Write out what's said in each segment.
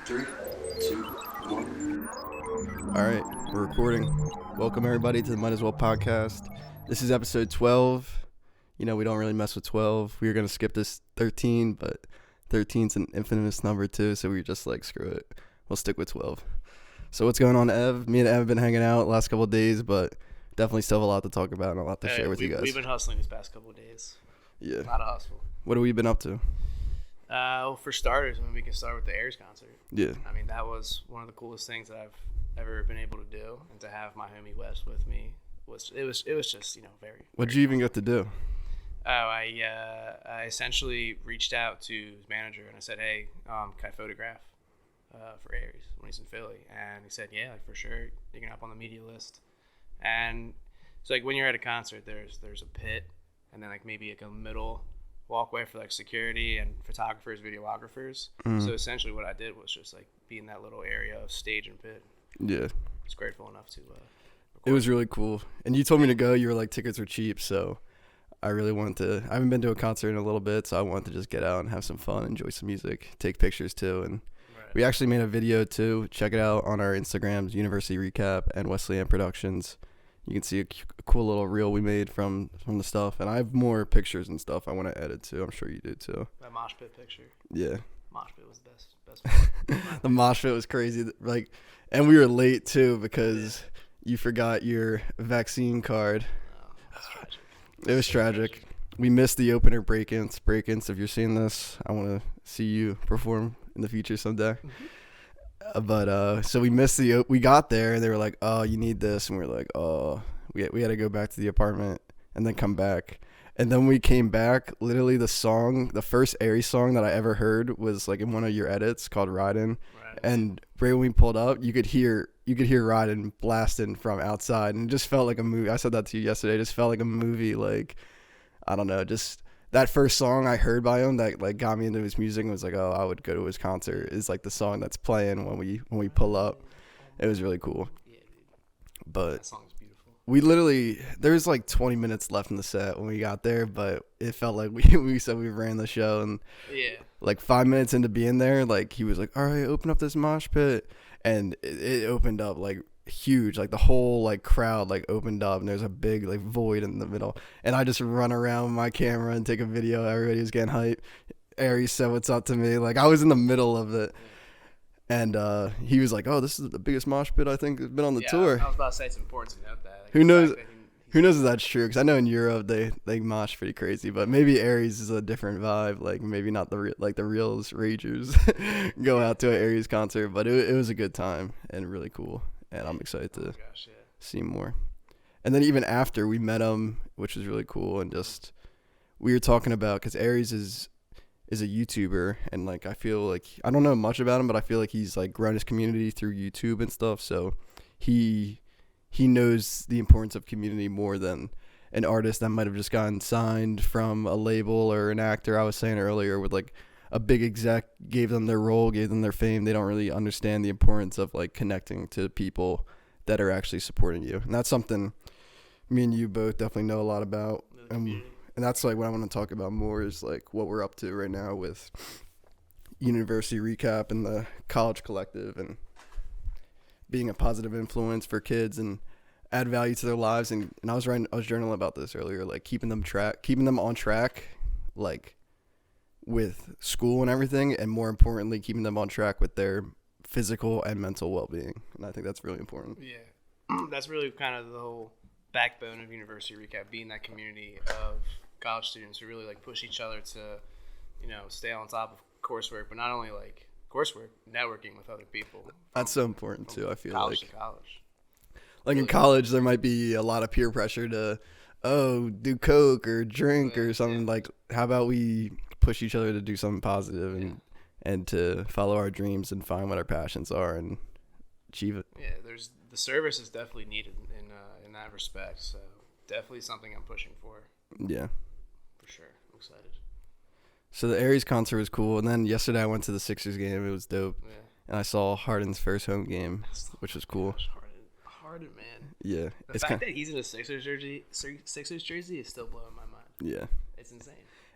Three, two, one. All right, we're recording. Welcome everybody to the Might As Well podcast. This is episode 12. You know, we don't really mess with 12. We were going to skip this 13, but 13's an infinite number too, so we were just like, screw it. We'll stick with 12. So what's going on, Ev? Me and Ev have been hanging out the last couple of days, but definitely still have a lot to talk about and a lot to share with you guys. We've been hustling these past couple of days. Yeah. A lot of hustle. What have we been up to? Well, for starters, we can start with the Aries concert. Yeah. I mean, that was one of the coolest things that I've ever been able to do, and to have my homie Wes with me was just very. What'd you even get to do? Oh, I essentially reached out to his manager and I said, hey, can I photograph for Aries when he's in Philly? And he said, yeah, like, for sure, you can hop on the media list. And so like when you're at a concert, there's a pit, and then like maybe like a middle walkway for like security and photographers, videographers. So essentially what I did was just like be in that little area of stage and pit. Yeah. I was grateful enough to it was really cool. And you told me to go. You were like, tickets were cheap, so I really wanted to. I haven't been to a concert in a little bit, so I wanted to just get out and have some fun, enjoy some music, take pictures too. And we actually made a video too. Check it out on our Instagrams, University Recap and Wesley Productions. You can see a cool little reel we made from the stuff. And I have more pictures and stuff I want to edit too. I'm sure you do too. That mosh pit picture. Yeah. Mosh pit was the best part. The mosh pit was crazy. Like, and we were late too because you forgot your vaccine card. Oh, that's tragic. It was tragic. We missed the opener break-ins. If you're seeing this, I want to see you perform in the future someday. But so we missed we got there and they were like, oh, you need this. And we were like, oh, we had to go back to the apartment and then come back. And then we came back, literally the first Aries song that I ever heard was like in one of your edits called Ridin'. And right when we pulled up, you could hear Ridin' blasting from outside, and it just felt like a movie. I said that to you yesterday. It just felt like a movie. Like, I don't know, just that first song I heard by him that like got me into his music and was like, oh, I would go to his concert, is like the song that's playing when we pull up. It was really cool. Yeah, dude. But That song's beautiful. we literally, there was like 20 minutes left in the set when we got there, but it felt like we said we ran the show, and Yeah. like 5 minutes into being there, like he was like, all right, open up this mosh pit, and it opened up like huge, like the whole like crowd like opened up, and there's a big like void in the middle, and I just run around with my camera and take a video. Everybody was getting hype. Aries said what's up to me, like I was in the middle of it. And he was like, oh, this is the biggest mosh pit I think has been on the tour. I was about to say it's important to note that. Like, Who knows? the fact that Who knows if that's true? Because I know in Europe they mosh pretty crazy, but maybe Aries is a different vibe. Like maybe not the reals ragers go out to an Aries concert, but it was a good time and really cool. And I'm excited to see more. And then even after we met him, which was really cool, and just we were talking about, because Aries is a YouTuber, and like I feel like I don't know much about him, but I feel like he's like grown his community through YouTube and stuff. So he knows the importance of community more than an artist that might have just gotten signed from a label, or an actor I was saying earlier with like a big exec gave them their role, gave them their fame. They don't really understand the importance of like connecting to people that are actually supporting you. And that's something me and you both definitely know a lot about. And that's like what I want to talk about more, is like what we're up to right now with University Recap and the College Collective, and being a positive influence for kids and add value to their lives. And I was journaling about this earlier, like keeping them on track, like with school and everything, and more importantly, keeping them on track with their physical and mental well-being. And I think that's really important. Yeah. That's really kind of the whole backbone of University Recap, being that community of college students who really like push each other to, stay on top of coursework, but not only like coursework, networking with other people. That's so important too. I feel college like to college. Like in college, there might be a lot of peer pressure to, do coke or drink or something. Yeah. Like, how about we push each other to do something positive and to follow our dreams and find what our passions are and achieve it. Yeah, the service is definitely needed in that respect. So definitely something I'm pushing for. Yeah, for sure. I'm excited. So the Aries concert was cool, and then yesterday I went to the Sixers game. It was dope. Yeah. And I saw Harden's first home game, which was cool. Gosh, Harden, man. Yeah. The fact that he's in a Sixers jersey is still blowing my mind. Yeah. It's insane.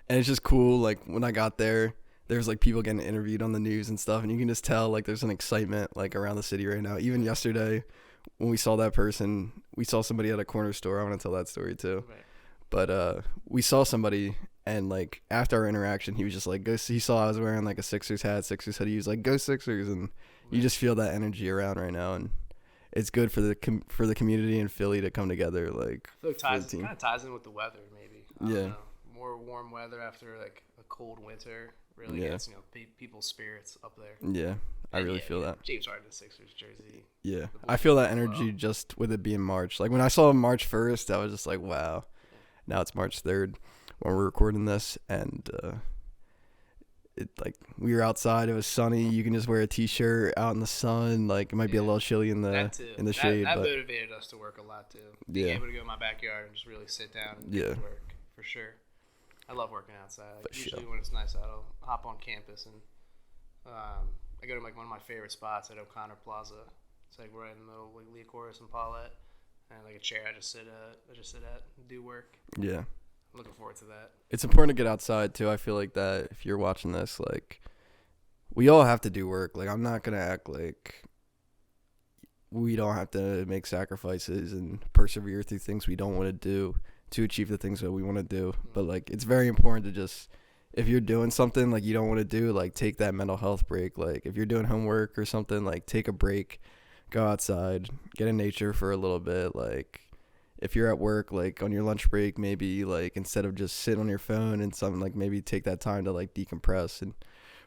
And it's just cool, like, when I got there, there's like people getting interviewed on the news and stuff, and you can just tell like there's an excitement like around the city right now. Even yesterday when we saw that person, we saw somebody at a corner store. I want to tell that story too. Right. But we saw somebody, and like after our interaction, he was just like, "Go!" He saw I was wearing like a Sixers hat, Sixers hoodie. He was like, "Go Sixers!" And you just feel that energy around right now, and it's good for the community in Philly to come together. Like, I feel like kind of ties in with the weather, maybe. I don't know. More warm weather after like a cold winter really gets people's spirits up there. Yeah, I really feel that. James Harden Sixers jersey. Yeah, I feel that energy just with it being March. Like when I saw March 1st, I was just like, wow. Now it's March 3rd when we're recording this, and it like we were outside. It was sunny. You can just wear a t-shirt out in the sun. Like it might be a little chilly in the shade. That but motivated us to work a lot too. Being able to go in my backyard and just really sit down and do work for sure. I love working outside. Usually when it's nice out, I'll hop on campus and I go to like one of my favorite spots at O'Connor Plaza. It's like right in the middle of like Lee Corus and Paulette. And like a chair I just sit at and do work. Yeah. I'm looking forward to that. It's important to get outside too. I feel like that if you're watching this, like we all have to do work. Like I'm not gonna act like we don't have to make sacrifices and persevere through things we don't want to do to achieve the things that we want to do. But like it's very important to just, if you're doing something like you don't want to do, like take that mental health break. Like if you're doing homework or something, like take a break. Go outside, get in nature for a little bit. Like if you're at work, like on your lunch break, maybe like instead of just sitting on your phone and something, like maybe take that time to like decompress. And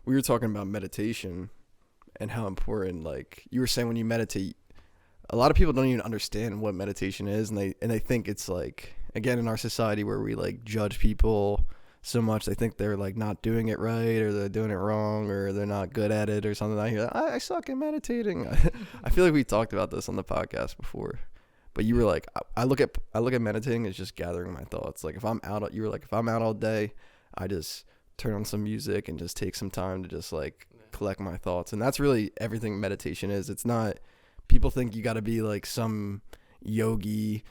we were talking about meditation and how important, like you were saying, when you meditate, a lot of people don't even understand what meditation is, and they think it's like, again, in our society where we like judge people so much, they think they're like not doing it right, or they're doing it wrong, or they're not good at it or something. I hear, I suck at meditating. I feel like we talked about this on the podcast before, but you were like, I look at meditating as just gathering my thoughts. Like if I'm out, you were like, if I'm out all day, I just turn on some music and just take some time to just like collect my thoughts. And that's really everything meditation is. It's not, people think you got to be like some yogi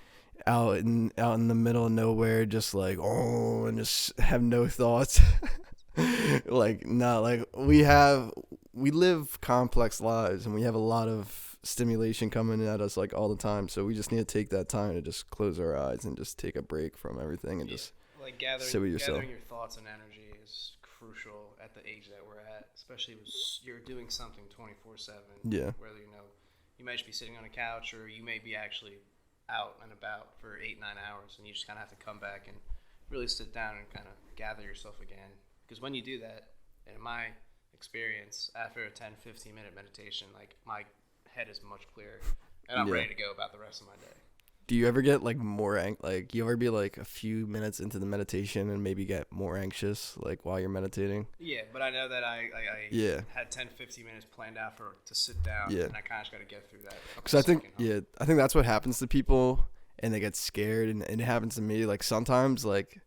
out in the middle of nowhere, just like, oh, and just have no thoughts. Like, no, like we live complex lives, and we have a lot of stimulation coming at us like all the time. So we just need to take that time to just close our eyes and just take a break from everything and just like sit with yourself. Gathering your thoughts and energy is crucial at the age that we're at, especially if you're doing something 24/7. Yeah. Whether you might just be sitting on a couch, or you may be actually out and about for 8-9 hours, and you just kind of have to come back and really sit down and kind of gather yourself again. Because when you do that, and in my experience, after a 10-15 minute meditation, like my head is much clearer, and I'm ready to go about the rest of my day. Do you ever get like like you ever be like a few minutes into the meditation and maybe get more anxious like while you're meditating? Yeah, but I know that I had 10-15 minutes planned out to sit down, and I kind of just got to get through that. Because I think that's what happens to people, and they get scared, and it happens to me. Like sometimes like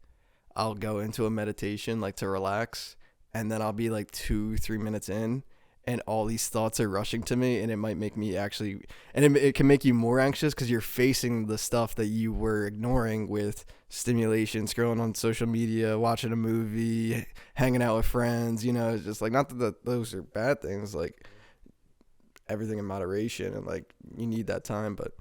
I'll go into a meditation like to relax, and then I'll be like 2-3 minutes in, and all these thoughts are rushing to me, and it might make me actually, and it can make you more anxious because you're facing the stuff that you were ignoring with stimulation, scrolling on social media, watching a movie, hanging out with friends. It's just like, not that those are bad things, like everything in moderation, and like you need that time, but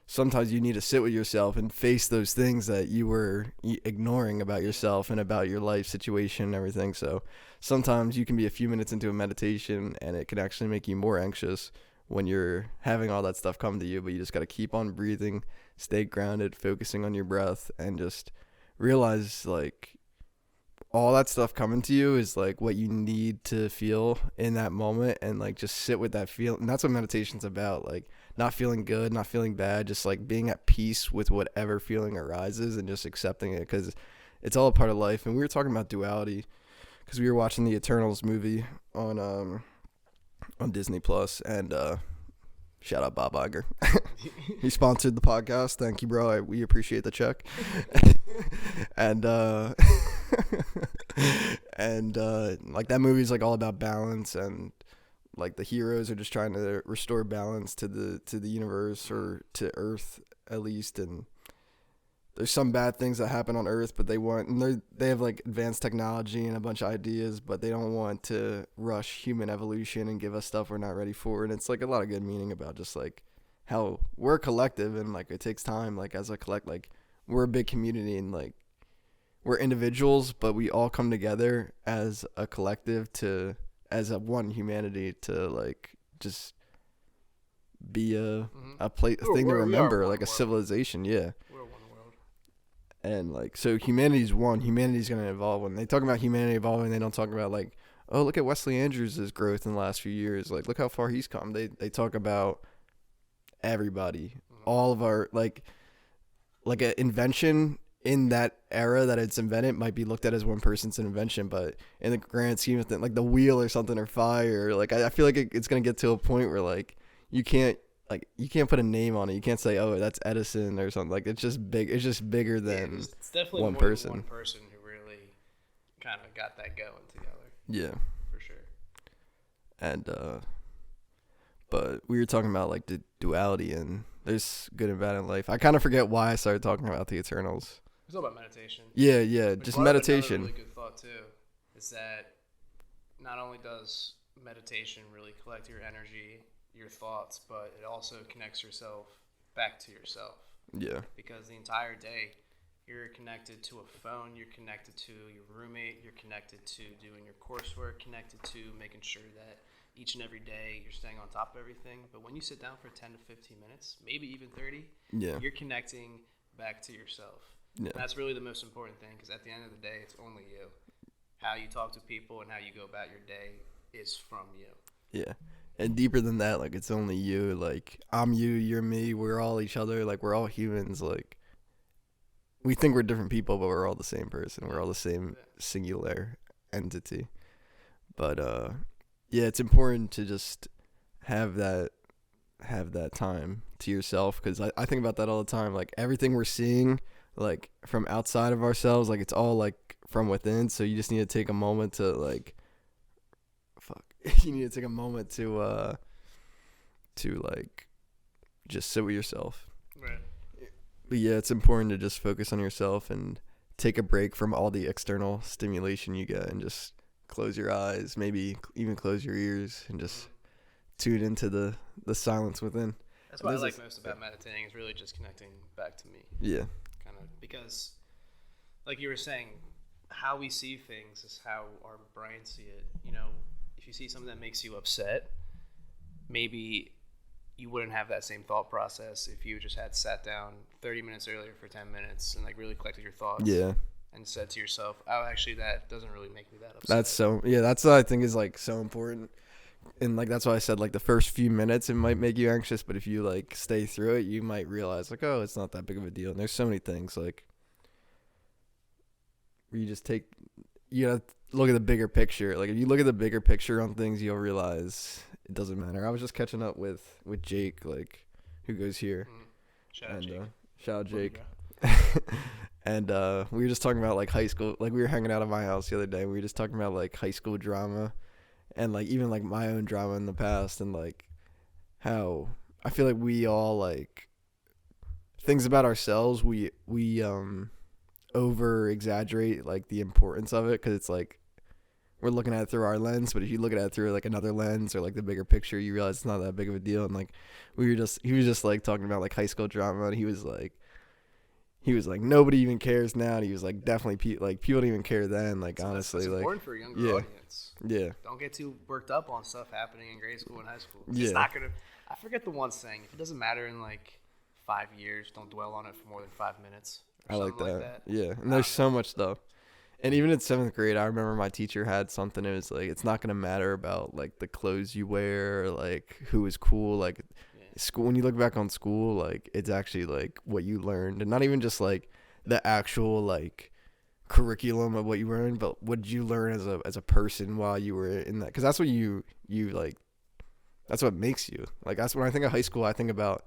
sometimes you need to sit with yourself and face those things that you were ignoring about yourself and about your life situation and everything. So sometimes you can be a few minutes into a meditation, and it can actually make you more anxious when you're having all that stuff come to you, but you just got to keep on breathing, stay grounded, focusing on your breath, and just realize like all that stuff coming to you is like what you need to feel in that moment, and like just sit with that feeling. And that's what meditation's about, like not feeling good, not feeling bad, just like being at peace with whatever feeling arises and just accepting it, because it's all a part of life. And we were talking about duality because we were watching the Eternals movie on Disney Plus, and shout out Bob Iger. He sponsored the podcast. Thank you, bro. We appreciate the check. And like that movie is like all about balance, and like the heroes are just trying to restore balance to the universe, or to Earth at least. And there's some bad things that happen on Earth, but they have like advanced technology and a bunch of ideas, but they don't want to rush human evolution and give us stuff we're not ready for. And it's like a lot of good meaning about just like how we're a collective and like it takes time. Like as a like we're a big community and like we're individuals, but we all come together as a collective as a one humanity to like just be a thing to remember, like a civilization. Yeah. We're one world. And like, so humanity's one. Humanity's gonna evolve. When they talk about humanity evolving, they don't talk about like, oh, look at Wesley Andrews' growth in the last few years. Like, look how far he's come. They talk about everybody, all of our like an invention in that era that it's invented might be looked at as one person's invention, but in the grand scheme of things, like the wheel or something or fire, like I feel like it's gonna get to a point where like you can't put a name on it. You can't say, oh, that's Edison or something. Like it's just big. It's just bigger than it's definitely one more person. Than one person who really kind of got that going together. Yeah, for sure. And but we were talking about like the duality and there's good and bad in life. I kind of forget why I started talking about the Eternals. It's all about meditation. Yeah, Which just brought up meditation. Another really good thought too is that not only does meditation really collect your energy, your thoughts, but it also connects yourself back to yourself. Yeah. Because the entire day you're connected to a phone, you're connected to your roommate, you're connected to doing your coursework, connected to making sure that each and every day you're staying on top of everything. But when you sit down for 10 to 15 minutes, maybe even 30, you're connecting back to yourself. Yeah. And that's really the most important thing, because at the end of the day, it's only you. How you talk to people and how you go about your day is from you. Yeah. And deeper than that, like, it's only you. Like, I'm you, you're me, we're all each other. Like, we're all humans. Like, we think we're different people, but we're all the same person. We're all the same singular entity. But, yeah, it's important to just have that time to yourself, because I think about that all the time. Like, everything we're seeing, like, from outside of ourselves, like, it's all, like, from within. So you just need to take a moment to, like, you need to take a moment to like, just sit with yourself. Right. But yeah, it's important to just focus on yourself and take a break from all the external stimulation you get and just close your eyes, maybe even close your ears, and just tune into the silence within. That's what I like most about meditating, is really just connecting back to me. Yeah. Kind of, because like you were saying, how we see things is how our brains see it. You know, if you see something that makes you upset, maybe you wouldn't have that same thought process if you just had sat down 30 minutes earlier for 10 minutes and like really collected your thoughts. Yeah. And said to yourself, oh, actually, that doesn't really make me that upset. That's what I think is like so important. And like, that's why I said, like, the first few minutes, it might make you anxious, but if you like stay through it, you might realize like, oh, it's not that big of a deal. And there's so many things like where you just look at the bigger picture. Like, if you look at the bigger picture on things, you'll realize it doesn't matter. I was just catching up with Jake, like, who goes here. Shout out Jake. Shout out Jake. And we were just talking about like high school. Like, we were hanging out at my house the other day. We were just talking about like high school drama, and like even like my own drama in the past, and like how I feel like we all, like, things about ourselves, we over exaggerate like the importance of it, because it's like we're looking at it through our lens, but if you look at it through like another lens or like the bigger picture, you realize it's not that big of a deal. And like he was just like talking about like high school drama, and he was like nobody even cares now, and he was like, definitely people don't even care then. Like, so honestly, it's like, important for a younger audience. Yeah. Don't get too worked up on stuff happening in grade school and high school. It's not gonna. I forget the one saying. If it doesn't matter in like 5 years, don't dwell on it for more than 5 minutes. I like that. Yeah, and there's so much stuff. And even in 7th grade, I remember my teacher had something. It was like, it's not gonna matter about like the clothes you wear, or like who is cool. Like, school, when you look back on school, like, it's actually like what you learned, and not even just like the actual like curriculum of what you learned, but what did you learn as a person while you were in that? Because that's what you like, that's what makes you. Like, that's when I think of high school, I think about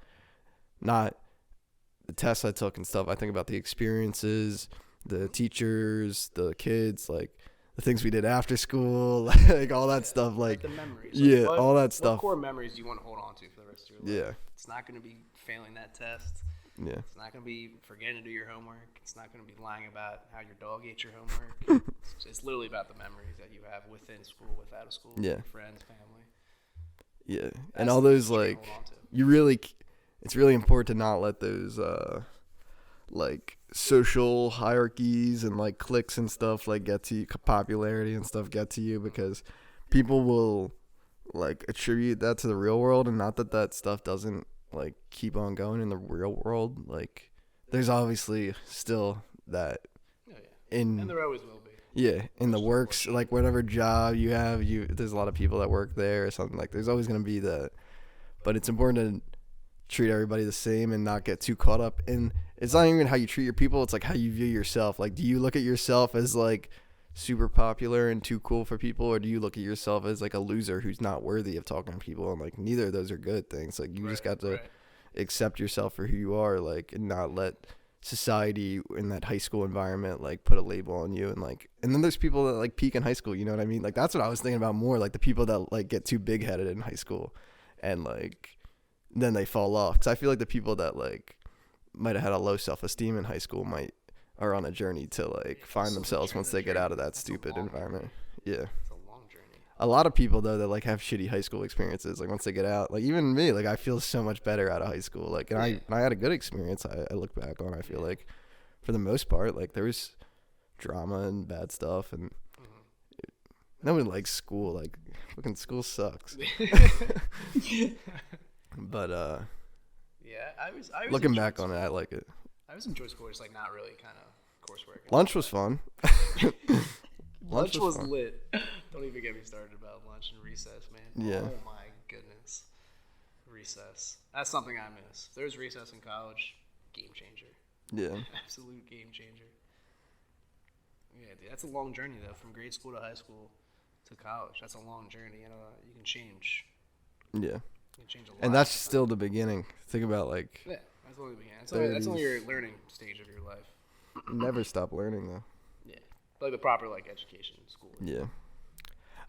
not the tests I took and stuff. I think about the experiences, the teachers, the kids, like the things we did after school, like all that stuff, like the memories. All that stuff. What core memories do you want to hold on to for the rest of your life? Yeah. It's not going to be failing that test. Yeah. It's not going to be forgetting to do your homework. It's not going to be lying about how your dog ate your homework. It's literally about the memories that you have within school, without of school, with Yeah. your friends, family. Yeah. That's And all the those, thing to like, hold on to. it's really important to not let those, like, social hierarchies and, like, cliques and stuff, like, get to you, popularity and stuff get to you, because people will, like, attribute that to the real world, and not that that stuff doesn't, like, keep on going in the real world. Like, there's obviously still that Oh, yeah. in, And there always will be. yeah, in the Which is works, unfortunate. like, whatever job you have, there's a lot of people that work there or something. Like, there's always going to be that, but it's important to treat everybody the same and not get too caught up in, it's not even how you treat your people, it's like how you view yourself. Like, do you look at yourself as, like, super popular and too cool for people, or do you look at yourself as, like, a loser who's not worthy of talking to people? And, like, neither of those are good things. Like, you just got to accept yourself for who you are, like, and not let society in that high school environment, like, put a label on you. And, like, and then there's people that, like, peak in high school, you know what I mean? Like, that's what I was thinking about more, like, the people that, like, get too big-headed in high school and, like, then they fall off. Because I feel like the people that, like, might have had a low self-esteem in high school are on a journey to, like, find themselves once they get out of that stupid environment. Yeah. It's a long journey. A lot of people, though, that, like, have shitty high school experiences, like, once they get out, like, even me, like, I feel so much better out of high school. Like, and I had a good experience. I look back on, I feel like, for the most part, like, there was drama and bad stuff, and no one likes school. Like, fucking school sucks. But Yeah, I was looking back on it, I like it. I always enjoy school, just like not really kind of coursework. Lunch was fun. Lunch was fun. lit. Don't even get me started about lunch and recess, man. Yeah. Oh my goodness. Recess. That's something I miss. If there's recess in college, game changer. Yeah. Absolute game changer. Yeah, dude, that's a long journey though, from grade school to high school to college. That's a long journey, and you can change. Yeah. You can change a lot. And that's still the beginning. Think about, like, Yeah, that's only the beginning. That's only your learning stage of your life. never stop learning, though. Yeah, like the proper like education, school. Yeah.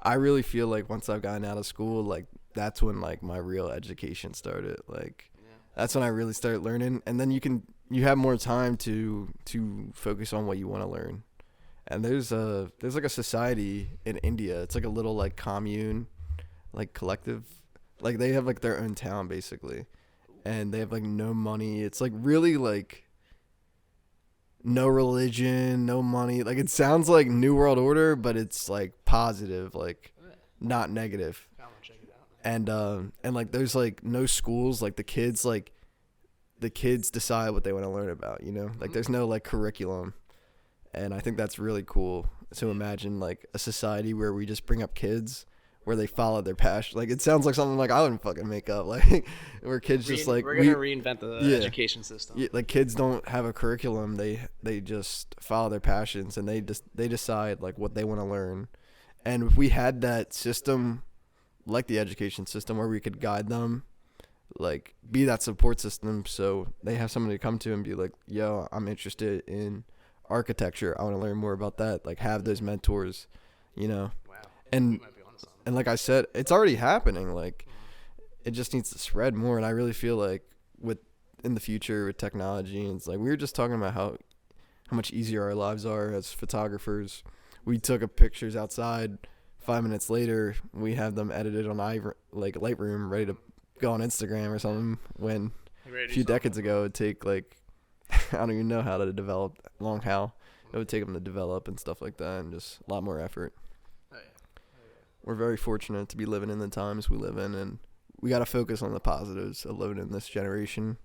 I really feel like once I've gotten out of school, like, that's when, like, my real education started. Like, that's when I really started learning. And then you have more time to focus on what you want to learn. And there's like a society in India. It's like a little, like, commune, like, collective. Like, they have, like, their own town, basically. And they have, like, no money. It's, like, really, like, no religion, no money. Like, it sounds like New World Order, but it's, like, positive, like, not negative. I want to check it out. And like, there's, like, no schools. Like, the kids decide what they want to learn about, you know? Like, there's no, like, curriculum. And I think that's really cool to imagine, like, a society where we just bring up kids, where they follow their passion. Like, it sounds like something, like, I wouldn't fucking make up. Like, where kids just, like, we're gonna reinvent the education system. Yeah, like, kids don't have a curriculum. They just follow their passions, and they decide, like, what they want to learn. And if we had that system, like the education system, where we could guide them, like, be that support system, so they have somebody to come to and be like, yo, I'm interested in architecture, I want to learn more about that. Like, have those mentors, you know. Wow. And We might be onto something. and like I said, it's already happening. Like, it just needs to spread more. And I really feel like in the future with technology, and it's like, we were just talking about how much easier our lives are as photographers. We took a pictures outside. 5 minutes later, we have them edited on Lightroom, ready to go on Instagram or something. When a few decades ago, it'd take, like, I don't even know how to develop, it would take them to develop and stuff like that, and just a lot more effort. Oh, yeah. We're very fortunate to be living in the times we live in, and we got to focus on the positives of living in this generation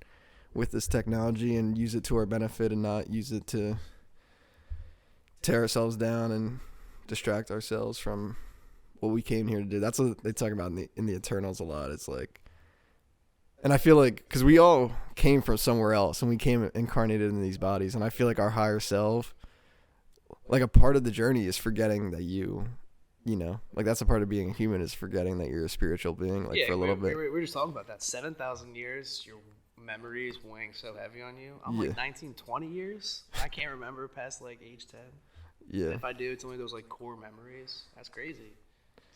with this technology, and use it to our benefit, and not use it to tear ourselves down and distract ourselves from what we came here to do. That's what they talk about in the Eternals a lot. It's like, and I feel like, because we all came from somewhere else, and we came incarnated in these bodies, and I feel like our higher self, like, a part of the journey is forgetting that you know, like, that's a part of being a human, is forgetting that you're a spiritual being, like, for a little bit. We were just talking about that. 7,000 years, your memory is weighing so heavy on you. I'm like 19, 20 years. I can't remember past, like, age 10. Yeah. And if I do, it's only those, like, core memories. That's crazy.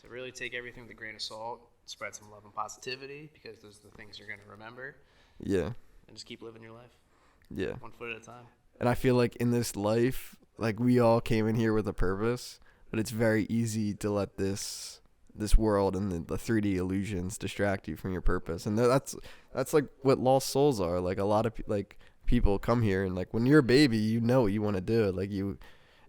So really take everything with a grain of salt, spread some love and positivity, because those are the things you're going to remember. Yeah. And just keep living your life. Yeah. 1 foot at a time. And I feel like in this life, like we all came in here with a purpose, but it's very easy to let this world and the 3D illusions distract you from your purpose. And that's like what lost souls are. Like a lot of people come here, and like when you're a baby, you know what you want to do. Like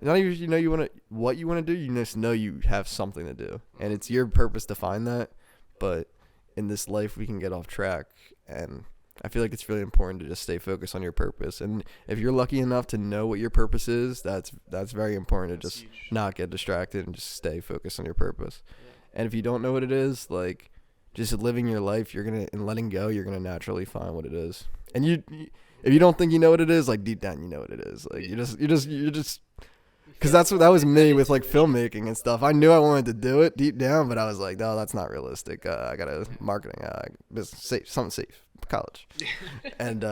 not even what you want to do, you just know you have something to do, and it's your purpose to find that. But in this life, we can get off track, and I feel like it's really important to just stay focused on your purpose. And if you're lucky enough to know what your purpose is, that's very important to just huge. not get distracted and just stay focused on your purpose. Yeah. And if you don't know what it is, like just living your life, and letting go, you're gonna naturally find what it is. And if you don't think you know what it is, like deep down you know what it is. Like you're just because that was me with like filmmaking and stuff. I knew I wanted to do it deep down, but I was like, no, that's not realistic. I gotta marketing, business, something safe, college. And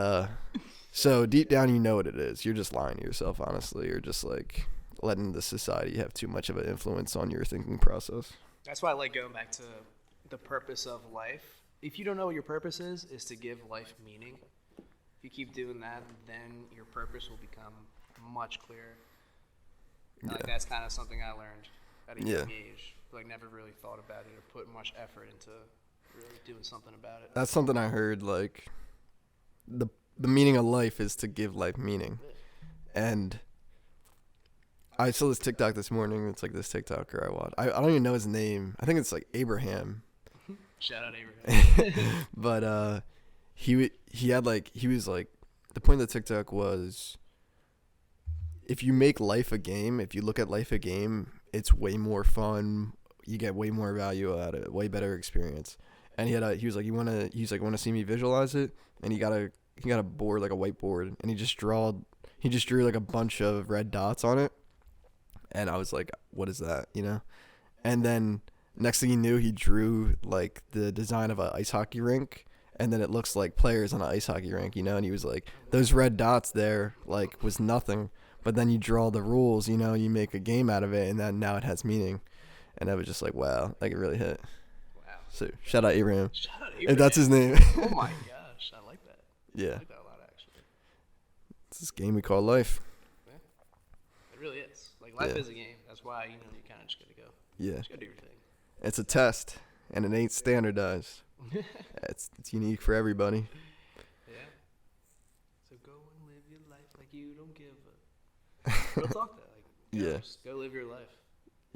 so deep down you know what it is. You're just lying to yourself, honestly. You're just like letting the society have too much of an influence on your thinking process. That's why I like going back to the purpose of life. If you don't know what your purpose is to give life meaning. If you keep doing that, then your purpose will become much clearer. Yeah. Like that's kind of something I learned at a Yeah. young age. Like never really thought about it or put much effort into really doing something about it. That's something I heard. Like the meaning of life is to give life meaning, and I saw this TikTok this morning. It's like this TikToker I watch. I don't even know his name. I think it's like Abraham. Shout out Abraham. But he was like, the point of the TikTok was, if you make life a game, if you look at life a game, it's way more fun. You get way more value out of it, way better experience. And he was like, want to see me visualize it? And he got a board, like a whiteboard, and he just drew like a bunch of red dots on it. And I was like, what is that? And then next thing he knew, he drew like the design of an ice hockey rink. And then it looks like players on an ice hockey rink, and he was like, those red dots there, like, was nothing. But then you draw the rules, you make a game out of it, and then now it has meaning. And I was just like, wow, like it really hit. Wow. So shout out Abraham. Shout out Abraham. If that's his name. Oh my gosh, I like that. Yeah. I like that a lot, actually. It's this game we call life. Yeah. It really is. Like life Yeah. is a game. That's why you kind of just gotta go. Yeah. Just gotta do your thing. It's a test, and it ain't standardized. It's unique for everybody. Yeah. So go and live your life like you don't give a. Real talk that. Like, Yeah. Just go live your life.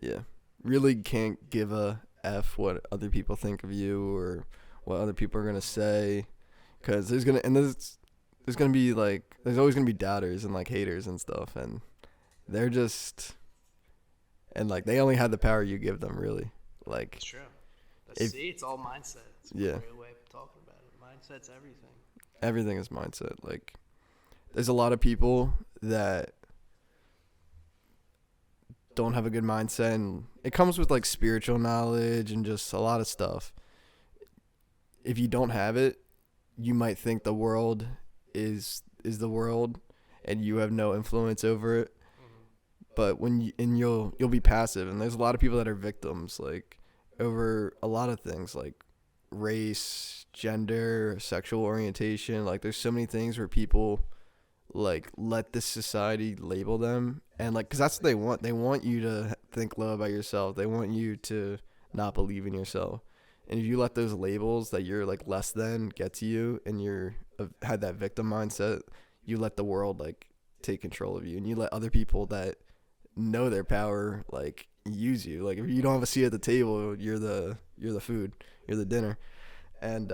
Yeah. Really can't give a F what other people think of you or what other people are going to say. Because there's always going to be doubters and like haters and stuff. And they're just, and like they only have the power you give them, really. Like, It's true. It's all mindset. It's a Yeah. real way of talking about it. Mindset's everything. everything is mindset. Like, there's a lot of people that don't have a good mindset, and it comes with like spiritual knowledge and just a lot of stuff. If you don't have it, you might think the world is the world and you have no influence over it. But you'll be passive, and there's a lot of people that are victims, like, over a lot of things, like race, gender, sexual orientation. Like, there's so many things where people like let this society label them, and like, because that's what they want. They want you to think low about yourself. They want you to not believe in yourself. And if you let those labels that you're like less than get to you, and you're had that victim mindset, you let the world like take control of you, and you let other people that know their power like use you. Like, if you don't have a seat at the table, you're the food, you're the dinner. And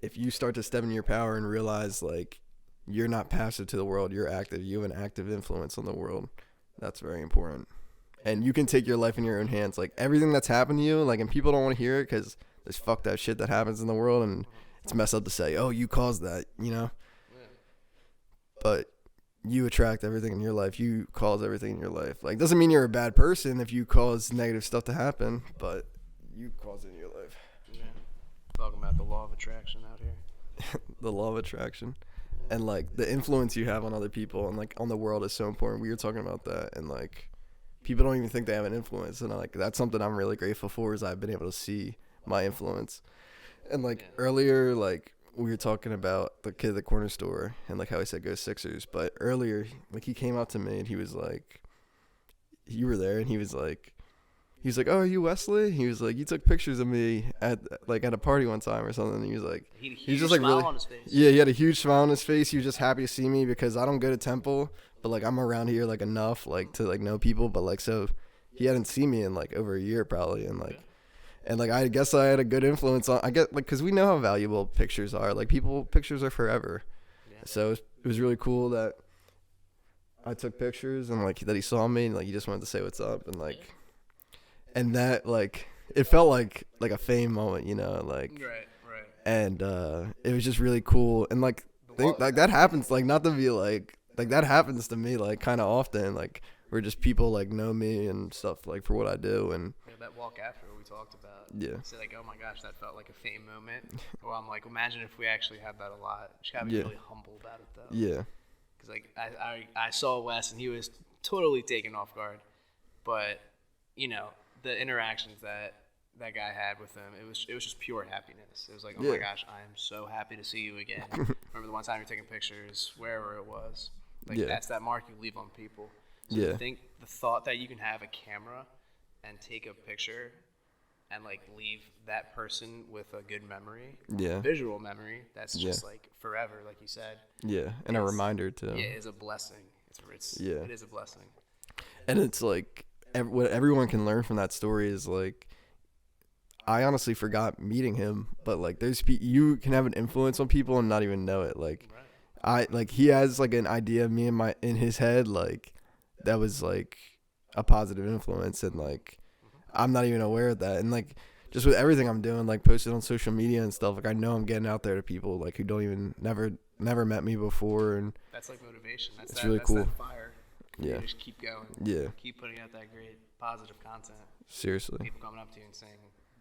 if you start to step in your power and realize like you're not passive to the world, you're active, you have an active influence on the world, that's very important. And you can take your life in your own hands. Like, everything that's happened to you, like, and people don't want to hear it because there's fucked up shit that happens in the world, and it's messed up to say, oh, you caused that, you know? But you attract everything in your life. You cause everything in your life. Like, doesn't mean you're a bad person if you cause negative stuff to happen, but you cause it in your life. Yeah. Talking about the law of attraction out here. The law of attraction. And, like, the influence you have on other people and, like, on the world is so important. We were talking about that, and, like, people don't even think they have an influence. And, like, that's something I'm really grateful for, is I've been able to see my influence. And, like, earlier, like, we were talking about the kid at the corner store and like how he said go Sixers, but earlier like he came out to me and he was like, you were there, and he was like, oh, are you Wesley? He was like, you took pictures of me at a party one time or something. And he was like, He just like smile really, on his face. yeah, he had a huge smile on his face. He was just happy to see me because I don't go to Temple, but like I'm around here like enough like to like know people, but like so he hadn't seen me in like over a year probably, and like. And, like, I guess I had a good influence on, I get, like, because we know how valuable pictures are. Like, pictures are forever. Yeah. So it was really cool that I took pictures and, like, that he saw me and, like, he just wanted to say what's up. And, like, and that, like, it felt like a fame moment, you know, like. Right. And it was just really cool. And, like, that happens, like, not to be, like, that happens to me, like, kind of often, like, where just people, like, know me and stuff, like, for what I do. And yeah, that walk after we talked about. Yeah. Say like, oh my gosh, that felt like a fame moment. Well, I'm like, imagine if we actually had that a lot. You just gotta be really humble about it though. Yeah. Because like I saw Wes and he was totally taken off guard, but you know the interactions that guy had with him, it was just pure happiness. It was like, oh my gosh, I am so happy to see you again. Remember the one time you're taking pictures, wherever it was. Like that's that mark you leave on people. So I think the thought that you can have a camera and take a picture and like leave that person with a good memory, visual memory that's just like forever, like you said. Yeah, and a reminder too. Yeah, it's a blessing. It is a blessing. And it's like what everyone can learn from that story is like, I honestly forgot meeting him, but like you can have an influence on people and not even know it. Like, he has like an idea of me in his head, like that was like a positive influence, and like. I'm not even aware of that. And like just with everything I'm doing, like posted on social media and stuff, like I know I'm getting out there to people like who don't even never met me before, and that's like motivation. That's really cool. That fire. Yeah. You just keep going. Yeah. Keep putting out that great positive content. Seriously. People coming up to you and saying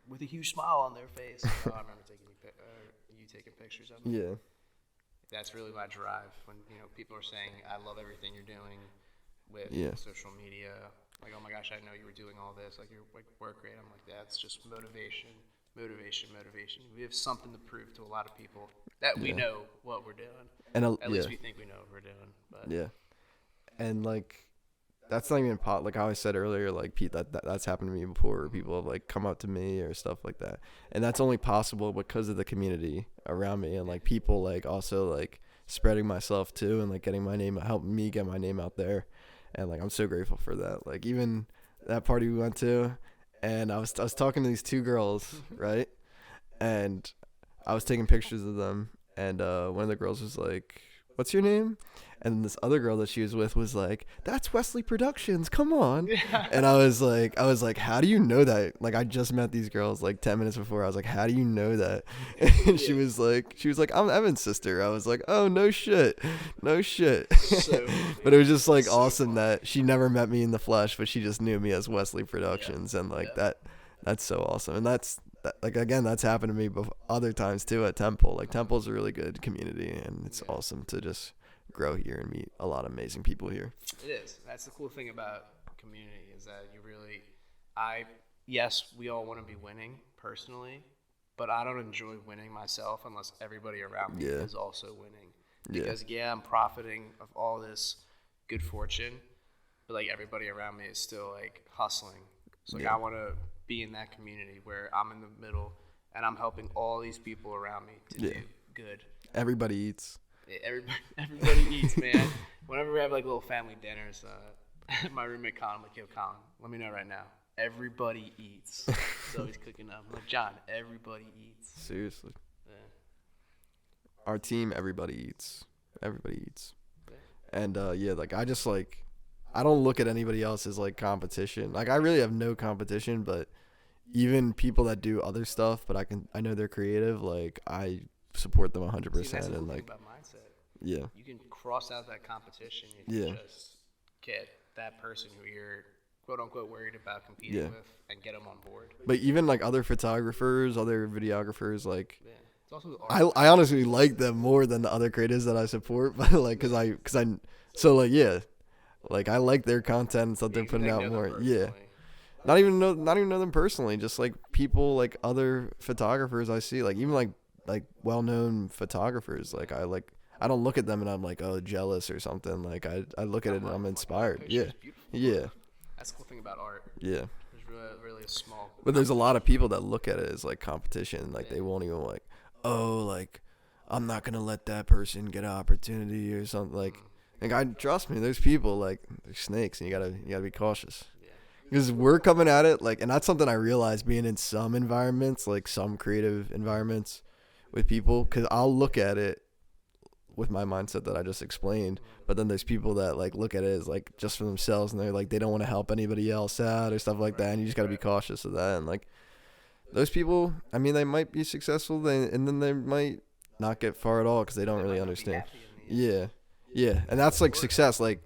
with a huge smile on their face, oh, I remember you taking pictures of me. Yeah. That's really my drive when people are saying I love everything you're doing with social media. Like, oh my gosh, I know you were doing all this. Like, your work rate. I'm like, that's just motivation. We have something to prove to a lot of people that we know what we're doing. And at least we think we know what we're doing. But yeah. And like, that's not even like how I said earlier. Like, Pete, that's happened to me before. Where people have like come up to me or stuff like that, and that's only possible because of the community around me and like people like also like spreading myself too and like getting my name, helping me get my name out there. And like I'm so grateful for that. Like even that party we went to, and I was talking to these two girls, right? And I was taking pictures of them, and one of the girls was like, "What's your name?" And this other girl that she was with was like, "That's Wesley Productions. Come on." Yeah. And I was like, "How do you know that?" Like I just met these girls like 10 minutes before. I was like, "How do you know that?" And she was like, "I'm Evan's sister." I was like, "Oh, no shit." So but it was just like awesome that she never met me in the flesh, but she just knew me as Wesley Productions, and like that's so awesome. And that's like again, that's happened to me other times too at Temple. Like Temple's a really good community, and it's awesome to just grow here and meet a lot of amazing people here. It is. That's the cool thing about community is that you really, yes, we all want to be winning personally, but I don't enjoy winning myself unless everybody around me is also winning. Because I'm profiting of all this good fortune, but like everybody around me is still like hustling. So like I want to be in that community where I'm in the middle and I'm helping all these people around me to do good. Everybody eats. Everybody eats, man. Whenever we have like little family dinners, my roommate Colin, I'm like, "Yo, Colin, let me know right now. Everybody eats." He's always cooking up. I'm like, "John, everybody eats." Seriously. Yeah. Our team, everybody eats. Everybody eats. Yeah. And like I just like, I don't look at anybody else as like competition. Like I really have no competition, but even people that do other stuff, but I know they're creative. Like I support them 100%. See, that's the and like thing about mindset. Yeah. You can cross out that competition. You can just get that person who you're quote unquote worried about competing with and get them on board. But even like other photographers, other videographers, like it's also I honestly like them more than the other creators that I support, but like cause I like I like their content and stuff they're putting out more. Yeah. Not even know them personally, just like people like other photographers I see, like even like like well-known photographers. Like I don't look at them and I'm like, oh, jealous or something. Like I look at it and I'm inspired. Yeah. Yeah. That's the cool thing about art. Yeah. There's really a small. But there's a lot of people that look at it as like competition. Like they won't even like, oh, like I'm not gonna let that person get an opportunity or something. Like I trust me. There's people like they're snakes, and you gotta be cautious. Because we're coming at it like, and that's something I realized being in some environments, like some creative environments with people. Because I'll look at it with my mindset that I just explained, but then there's people that like look at it as like just for themselves, and they're like they don't want to help anybody else out or stuff like that, and you just got to be cautious of that. And like those people, I mean, they might be successful, and then they might not get far at all because they don't really understand. Yeah, and that's like success. Like,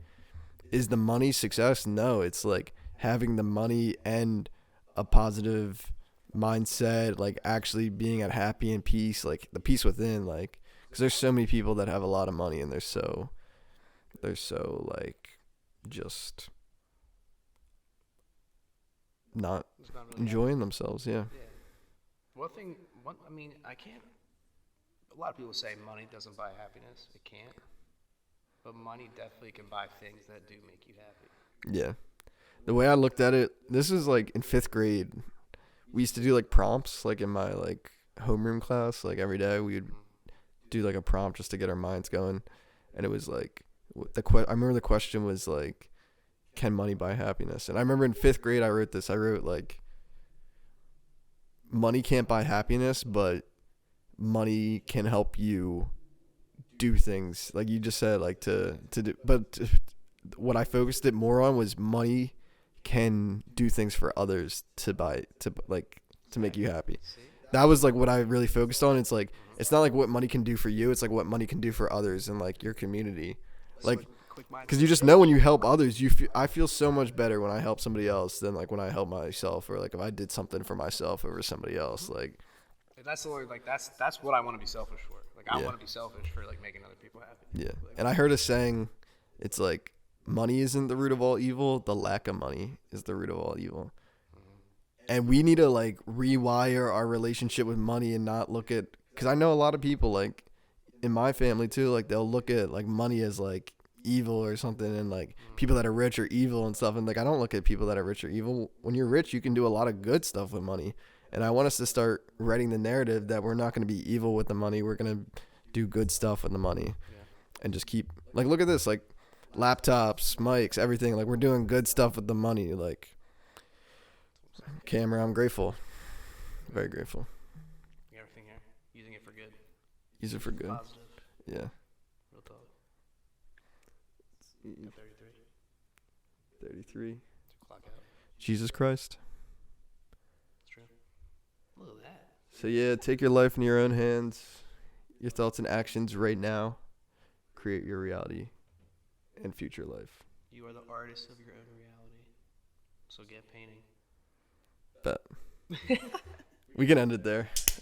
is the money success? No, it's like having the money and a positive mindset, like actually being at happy and peace, like the peace within, like. Because there's so many people that have a lot of money and they're so like just not really enjoying themselves. Yeah. I mean, I can't. A lot of people say money doesn't buy happiness. It can't. But money definitely can buy things that do make you happy. Yeah. The way I looked at it, this is like in 5th grade. We used to do like prompts, like in my like homeroom class. Like every day we would do like a prompt just to get our minds going, and it was like I remember the question was like, can money buy happiness? And I remember in 5th grade I wrote this. I wrote like, money can't buy happiness, but money can help you do things like you just said, like to do. But what I focused it more on was money can do things for others to make you happy. That was like what I really focused on. It's like, it's not like what money can do for you. It's like what money can do for others and like your community. Like, because you just know when you help others, I feel so much better when I help somebody else than like when I help myself, or like if I did something for myself over somebody else. Like, that's the like that's what I want to be selfish for. Like I want to be selfish for like making other people happy. Yeah. And I heard a saying, it's like, money isn't the root of all evil. The lack of money is the root of all evil. And we need to like rewire our relationship with money and not look at, because I know a lot of people like in my family too, like they'll look at like money as like evil or something, and like people that are rich are evil and stuff. And like I don't look at people that are rich or evil. When you're rich, you can do a lot of good stuff with money. And I want us to start writing the narrative that we're not going to be evil with the money. We're going to do good stuff with the money, and just keep like, look at this, like laptops, mics, everything. Like we're doing good stuff with the money. Like, camera, I'm grateful. Very grateful. Everything here, using it for good. Use it for good. Positive. Yeah. Real talk. 33. Clock out. Jesus Christ. It's true. Look at that. So yeah, take your life in your own hands. Your thoughts and actions right now create your reality and future life. You are the artist of your own reality. So get painting. Bet. We can end it there.